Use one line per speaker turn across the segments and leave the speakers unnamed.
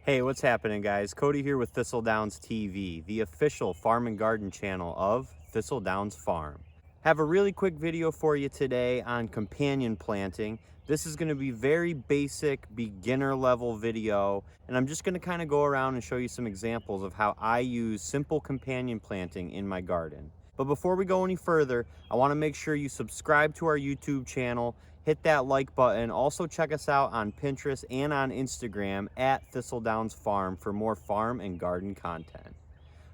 Hey, what's happening, guys? Cody here with Thistledowns TV, the official farm and garden channel of Thistledowns Farm. Have a really quick video for you today on companion planting. This is going to be very basic, beginner level video, and I'm just going to kind of go around and show you some examples of how I use simple companion planting in my garden. But before we go any further, I want to make sure you subscribe to our YouTube channel, hit that like button. Also check us out on Pinterest and on Instagram at Thistledowns Farm for more farm and garden content.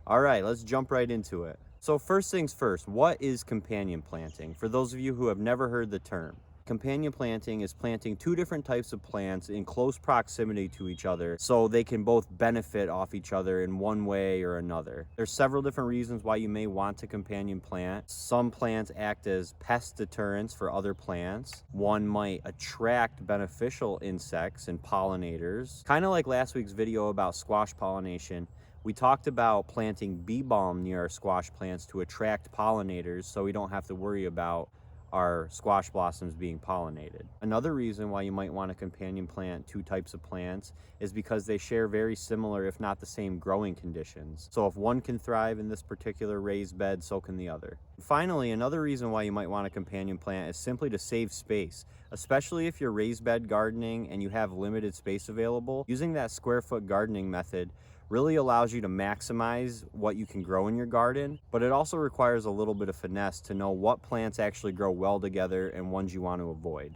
All right, let's jump right into it. So first things first, what is companion planting? For those of you who have never heard the term, companion planting is planting two different types of plants in close proximity to each other so they can both benefit off each other in one way or another. There's several different reasons why you may want to companion plant. Some plants act as pest deterrents for other plants. One might attract beneficial insects and pollinators. Kind of like last week's video about squash pollination. We talked about planting bee balm near our squash plants to attract pollinators so we don't have to worry about our squash blossoms being pollinated. Another reason why you might want to companion plant two types of plants is because they share very similar, if not the same, growing conditions. So if one can thrive in this particular raised bed, so can the other. Finally, another reason why you might want to companion plant is simply to save space, especially if you're raised bed gardening and you have limited space available. Using that square foot gardening method really allows you to maximize what you can grow in your garden, but it also requires a little bit of finesse to know what plants actually grow well together and ones you want to avoid.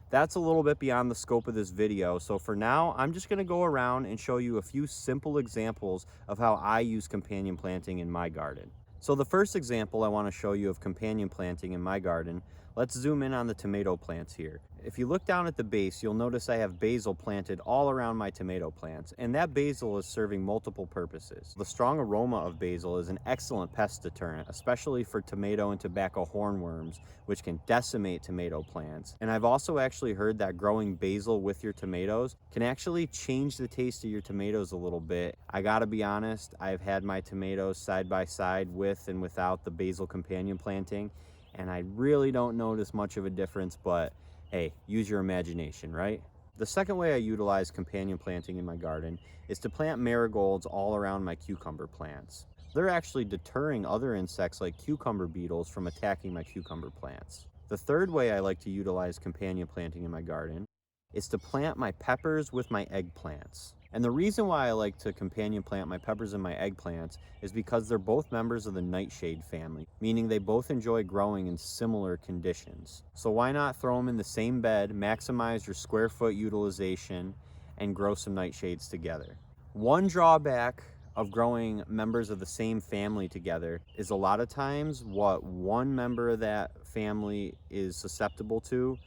That's a little bit beyond the scope of this video, so for now, I'm just gonna go around and show you a few simple examples of how I use companion planting in my garden. So the first example I want to show you of companion planting in my garden, let's zoom in on the tomato plants here. If you look down at the base, you'll notice I have basil planted all around my tomato plants, and that basil is serving multiple purposes. The strong aroma of basil is an excellent pest deterrent, especially for tomato and tobacco hornworms, which can decimate tomato plants. And I've also actually heard that growing basil with your tomatoes can actually change the taste of your tomatoes a little bit. I gotta be honest, I've had my tomatoes side by side with and without the basil companion planting, and I really don't notice much of a difference, but hey, use your imagination, right? The second way I utilize companion planting in my garden is to plant marigolds all around my cucumber plants. They're actually deterring other insects like cucumber beetles from attacking my cucumber plants. The third way I like to utilize companion planting in my garden is to plant my peppers with my eggplants. And the reason why I like to companion plant my peppers and my eggplants is because they're both members of the nightshade family, meaning they both enjoy growing in similar conditions. So why not throw them in the same bed, maximize your square foot utilization, and grow some nightshades together. One drawback of growing members of the same family together is a lot of times what one member of that family is susceptible to,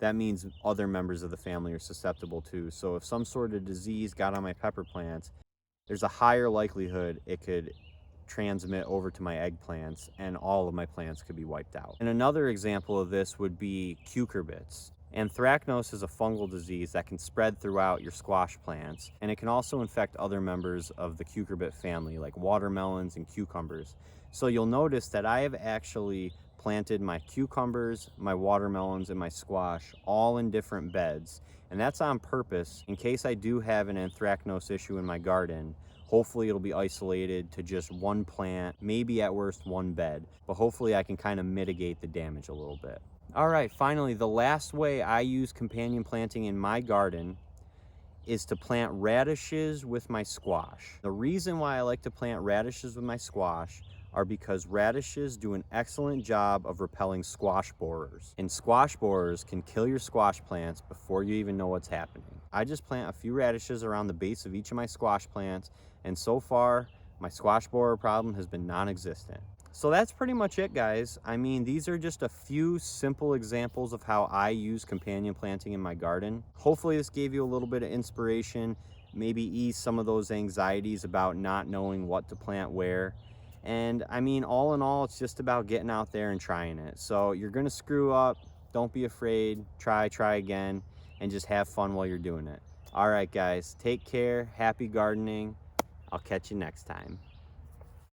that means other members of the family are susceptible to. So if some sort of disease got on my pepper plants, there's a higher likelihood it could transmit over to my eggplants and all of my plants could be wiped out. And another example of this would be cucurbits. Anthracnose is a fungal disease that can spread throughout your squash plants, and it can also infect other members of the cucurbit family like watermelons and cucumbers. So you'll notice that I have actually planted my cucumbers, my watermelons, and my squash all in different beds, and that's on purpose in case I do have an anthracnose issue in my garden. Hopefully it'll be isolated to just one plant, maybe at worst one bed, but hopefully I can kind of mitigate the damage a little bit. All right, finally, the last way I use companion planting in my garden is to plant radishes with my squash. The reason why I like to plant radishes with my squash are because radishes do an excellent job of repelling squash borers. And squash borers can kill your squash plants before you even know what's happening. I just plant a few radishes around the base of each of my squash plants, and so far, my squash borer problem has been non-existent. So that's pretty much it, guys. I mean, these are just a few simple examples of how I use companion planting in my garden. Hopefully this gave you a little bit of inspiration, maybe ease some of those anxieties about not knowing what to plant where. And I mean, all in all, it's just about getting out there and trying it. So you're gonna screw up, don't be afraid, try again, and just have fun while you're doing it. All right, guys, take care, happy gardening. I'll catch you next time.